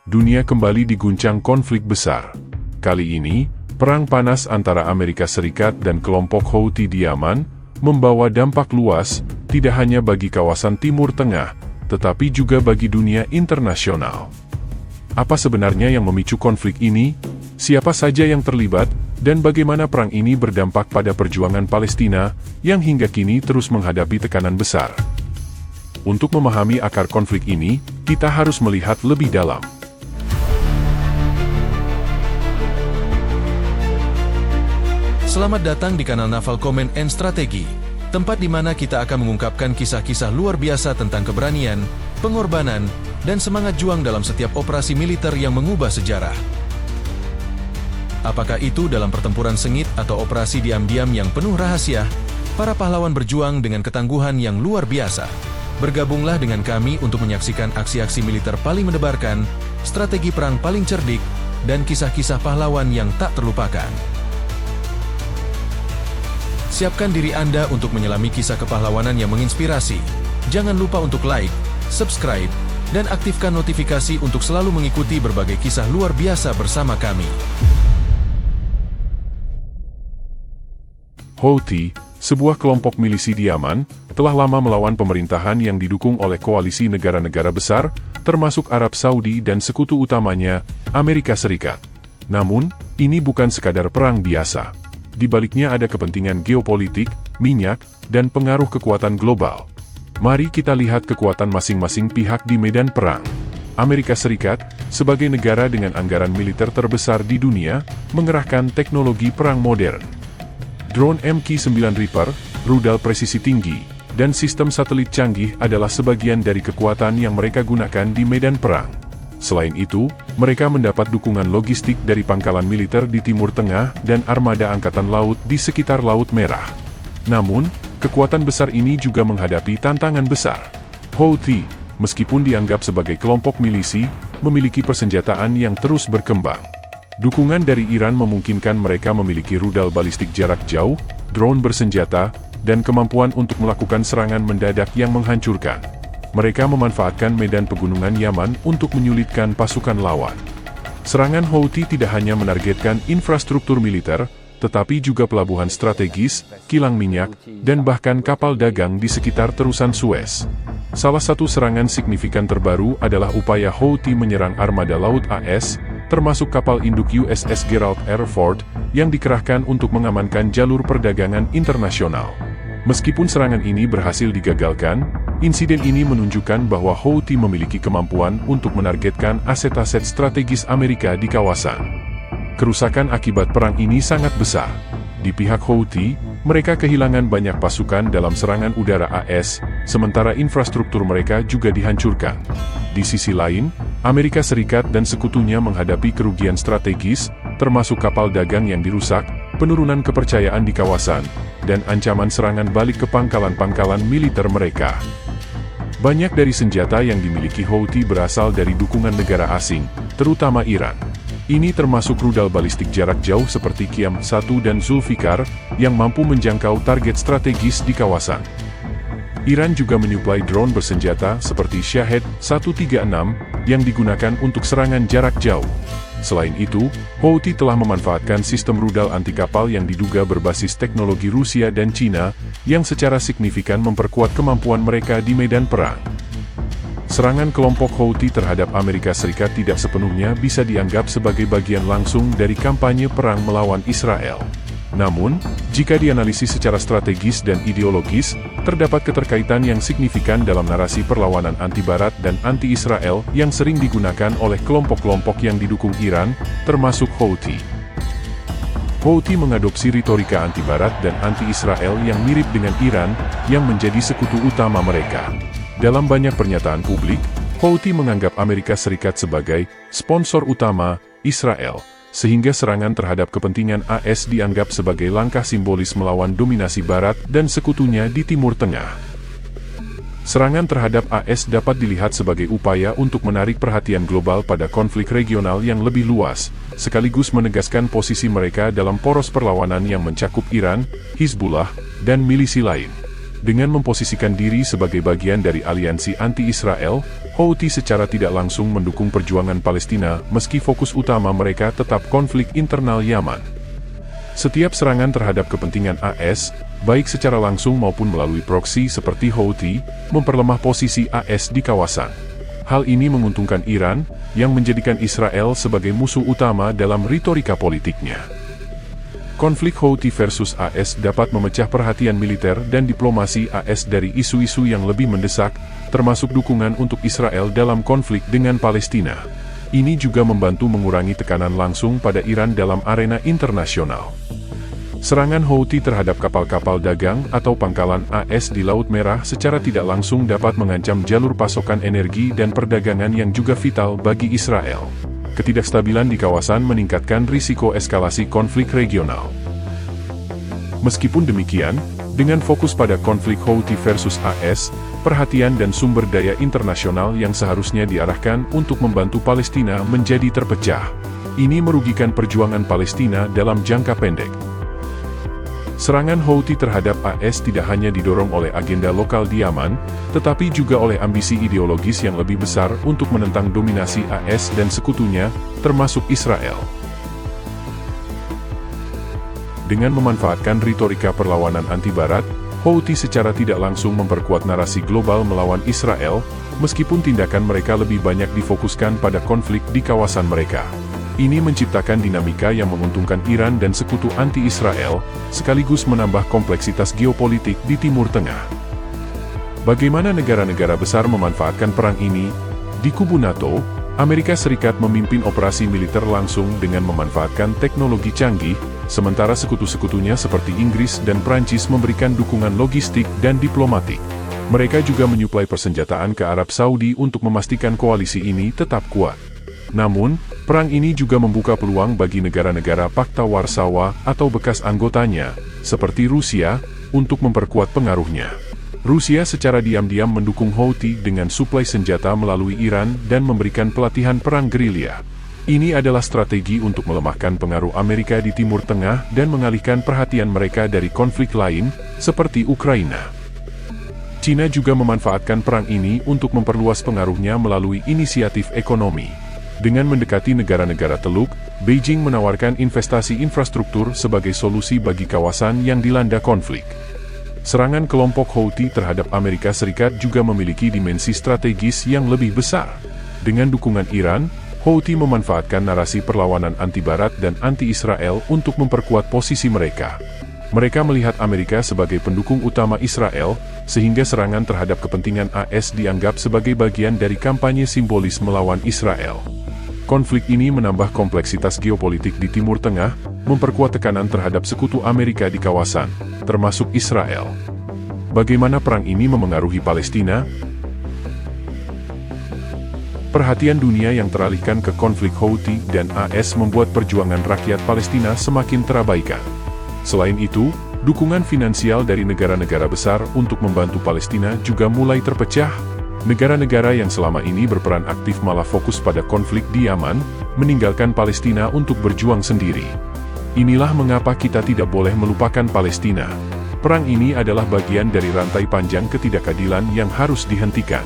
dunia kembali diguncang konflik besar. Kali ini, perang panas antara Amerika Serikat dan kelompok Houthi di Yaman membawa dampak luas, tidak hanya bagi kawasan Timur Tengah, tetapi juga bagi dunia internasional. Apa sebenarnya yang memicu konflik ini? Siapa saja yang terlibat? Dan bagaimana perang ini berdampak pada perjuangan Palestina yang hingga kini terus menghadapi tekanan besar? Untuk memahami akar konflik ini, kita harus melihat lebih dalam. Selamat datang di kanal Naval Command and Strategy, tempat di mana kita akan mengungkapkan kisah-kisah luar biasa tentang keberanian, pengorbanan, dan semangat juang dalam setiap operasi militer yang mengubah sejarah. Apakah itu dalam pertempuran sengit atau operasi diam-diam yang penuh rahasia, para pahlawan berjuang dengan ketangguhan yang luar biasa. Bergabunglah dengan kami untuk menyaksikan aksi-aksi militer paling mendebarkan, strategi perang paling cerdik, dan kisah-kisah pahlawan yang tak terlupakan. Siapkan diri Anda untuk menyelami kisah kepahlawanan yang menginspirasi. Jangan lupa untuk like, subscribe, dan aktifkan notifikasi untuk selalu mengikuti berbagai kisah luar biasa bersama kami. Houthi, sebuah kelompok milisi di Yaman, telah lama melawan pemerintahan yang didukung oleh koalisi negara-negara besar, termasuk Arab Saudi dan sekutu utamanya, Amerika Serikat. Namun, ini bukan sekadar perang biasa. Di baliknya ada kepentingan geopolitik, minyak, dan pengaruh kekuatan global. Mari kita lihat kekuatan masing-masing pihak di medan perang. Amerika Serikat, sebagai negara dengan anggaran militer terbesar di dunia, mengerahkan teknologi perang modern. Drone MQ-9 Reaper, rudal presisi tinggi, dan sistem satelit canggih adalah sebagian dari kekuatan yang mereka gunakan di medan perang. Selain itu, mereka mendapat dukungan logistik dari pangkalan militer di Timur Tengah dan armada angkatan laut di sekitar Laut Merah. Namun, kekuatan besar ini juga menghadapi tantangan besar. Houthi, meskipun dianggap sebagai kelompok milisi, memiliki persenjataan yang terus berkembang. Dukungan dari Iran memungkinkan mereka memiliki rudal balistik jarak jauh, drone bersenjata, dan kemampuan untuk melakukan serangan mendadak yang menghancurkan. Mereka memanfaatkan medan pegunungan Yaman untuk menyulitkan pasukan lawan. Serangan Houthi tidak hanya menargetkan infrastruktur militer, tetapi juga pelabuhan strategis, kilang minyak, dan bahkan kapal dagang di sekitar terusan Suez. Salah satu serangan signifikan terbaru adalah upaya Houthi menyerang armada laut AS, termasuk kapal induk USS Gerald R. Ford, yang dikerahkan untuk mengamankan jalur perdagangan internasional. Meskipun serangan ini berhasil digagalkan, insiden ini menunjukkan bahwa Houthi memiliki kemampuan untuk menargetkan aset-aset strategis Amerika di kawasan. Kerusakan akibat perang ini sangat besar. Di pihak Houthi, mereka kehilangan banyak pasukan dalam serangan udara AS, sementara infrastruktur mereka juga dihancurkan. Di sisi lain, Amerika Serikat dan sekutunya menghadapi kerugian strategis, termasuk kapal dagang yang dirusak, penurunan kepercayaan di kawasan, dan ancaman serangan balik ke pangkalan-pangkalan militer mereka. Banyak dari senjata yang dimiliki Houthi berasal dari dukungan negara asing, terutama Iran. Ini termasuk rudal balistik jarak jauh seperti Qiyam-1 dan Zulfikar, yang mampu menjangkau target strategis di kawasan. Iran juga menyuplai drone bersenjata seperti Shahed 136 yang digunakan untuk serangan jarak jauh. Selain itu, Houthi telah memanfaatkan sistem rudal anti kapal yang diduga berbasis teknologi Rusia dan Cina, yang secara signifikan memperkuat kemampuan mereka di medan perang. Serangan kelompok Houthi terhadap Amerika Serikat tidak sepenuhnya bisa dianggap sebagai bagian langsung dari kampanye perang melawan Israel. Namun, jika dianalisis secara strategis dan ideologis, terdapat keterkaitan yang signifikan dalam narasi perlawanan anti-Barat dan anti-Israel yang sering digunakan oleh kelompok-kelompok yang didukung Iran, termasuk Houthi. Houthi mengadopsi retorika anti-Barat dan anti-Israel yang mirip dengan Iran, yang menjadi sekutu utama mereka. Dalam banyak pernyataan publik, Houthi menganggap Amerika Serikat sebagai sponsor utama Israel, sehingga serangan terhadap kepentingan AS dianggap sebagai langkah simbolis melawan dominasi Barat dan sekutunya di Timur Tengah. Serangan terhadap AS dapat dilihat sebagai upaya untuk menarik perhatian global pada konflik regional yang lebih luas, sekaligus menegaskan posisi mereka dalam poros perlawanan yang mencakup Iran, Hizbullah, dan milisi lain. Dengan memposisikan diri sebagai bagian dari aliansi anti-Israel, Houthi secara tidak langsung mendukung perjuangan Palestina meski fokus utama mereka tetap konflik internal Yaman. Setiap serangan terhadap kepentingan AS, baik secara langsung maupun melalui proksi seperti Houthi, memperlemah posisi AS di kawasan. Hal ini menguntungkan Iran, yang menjadikan Israel sebagai musuh utama dalam retorika politiknya. Konflik Houthi versus AS dapat memecah perhatian militer dan diplomasi AS dari isu-isu yang lebih mendesak, termasuk dukungan untuk Israel dalam konflik dengan Palestina. Ini juga membantu mengurangi tekanan langsung pada Iran dalam arena internasional. Serangan Houthi terhadap kapal-kapal dagang atau pangkalan AS di Laut Merah secara tidak langsung dapat mengancam jalur pasokan energi dan perdagangan yang juga vital bagi Israel. Ketidakstabilan di kawasan meningkatkan risiko eskalasi konflik regional. Meskipun demikian, dengan fokus pada konflik Houthi versus AS, perhatian dan sumber daya internasional yang seharusnya diarahkan untuk membantu Palestina menjadi terpecah. Ini merugikan perjuangan Palestina dalam jangka pendek. Serangan Houthi terhadap AS tidak hanya didorong oleh agenda lokal di Yaman, tetapi juga oleh ambisi ideologis yang lebih besar untuk menentang dominasi AS dan sekutunya, termasuk Israel. Dengan memanfaatkan retorika perlawanan anti-Barat, Houthi secara tidak langsung memperkuat narasi global melawan Israel, meskipun tindakan mereka lebih banyak difokuskan pada konflik di kawasan mereka. Ini menciptakan dinamika yang menguntungkan Iran dan sekutu anti-Israel, sekaligus menambah kompleksitas geopolitik di Timur Tengah. Bagaimana negara-negara besar memanfaatkan perang ini? Di kubu NATO, Amerika Serikat memimpin operasi militer langsung dengan memanfaatkan teknologi canggih, sementara sekutu-sekutunya seperti Inggris dan Prancis memberikan dukungan logistik dan diplomatik. Mereka juga menyuplai persenjataan ke Arab Saudi untuk memastikan koalisi ini tetap kuat. Namun, perang ini juga membuka peluang bagi negara-negara Pakta Warsawa atau bekas anggotanya, seperti Rusia, untuk memperkuat pengaruhnya. Rusia secara diam-diam mendukung Houthi dengan suplai senjata melalui Iran dan memberikan pelatihan perang gerilya. Ini adalah strategi untuk melemahkan pengaruh Amerika di Timur Tengah dan mengalihkan perhatian mereka dari konflik lain, seperti Ukraina. Cina juga memanfaatkan perang ini untuk memperluas pengaruhnya melalui inisiatif ekonomi. Dengan mendekati negara-negara Teluk, Beijing menawarkan investasi infrastruktur sebagai solusi bagi kawasan yang dilanda konflik. Serangan kelompok Houthi terhadap Amerika Serikat juga memiliki dimensi strategis yang lebih besar. Dengan dukungan Iran, Houthi memanfaatkan narasi perlawanan anti-Barat dan anti-Israel untuk memperkuat posisi mereka. Mereka melihat Amerika sebagai pendukung utama Israel, sehingga serangan terhadap kepentingan AS dianggap sebagai bagian dari kampanye simbolis melawan Israel. Konflik ini menambah kompleksitas geopolitik di Timur Tengah, memperkuat tekanan terhadap sekutu Amerika di kawasan, termasuk Israel. Bagaimana perang ini memengaruhi Palestina? Perhatian dunia yang teralihkan ke konflik Houthi dan AS membuat perjuangan rakyat Palestina semakin terabaikan. Selain itu, dukungan finansial dari negara-negara besar untuk membantu Palestina juga mulai terpecah. Negara-negara yang selama ini berperan aktif malah fokus pada konflik di Yaman, meninggalkan Palestina untuk berjuang sendiri. Inilah mengapa kita tidak boleh melupakan Palestina. Perang ini adalah bagian dari rantai panjang ketidakadilan yang harus dihentikan.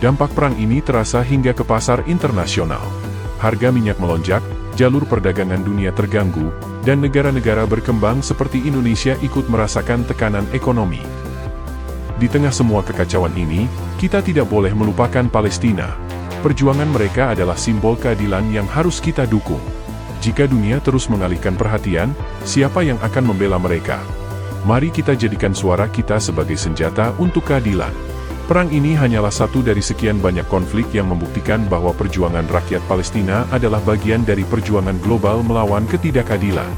Dampak perang ini terasa hingga ke pasar internasional. Harga minyak melonjak, jalur perdagangan dunia terganggu, dan negara-negara berkembang seperti Indonesia ikut merasakan tekanan ekonomi. Di tengah semua kekacauan ini, kita tidak boleh melupakan Palestina. Perjuangan mereka adalah simbol keadilan yang harus kita dukung. Jika dunia terus mengalihkan perhatian, siapa yang akan membela mereka? Mari kita jadikan suara kita sebagai senjata untuk keadilan. Perang ini hanyalah satu dari sekian banyak konflik yang membuktikan bahwa perjuangan rakyat Palestina adalah bagian dari perjuangan global melawan ketidakadilan.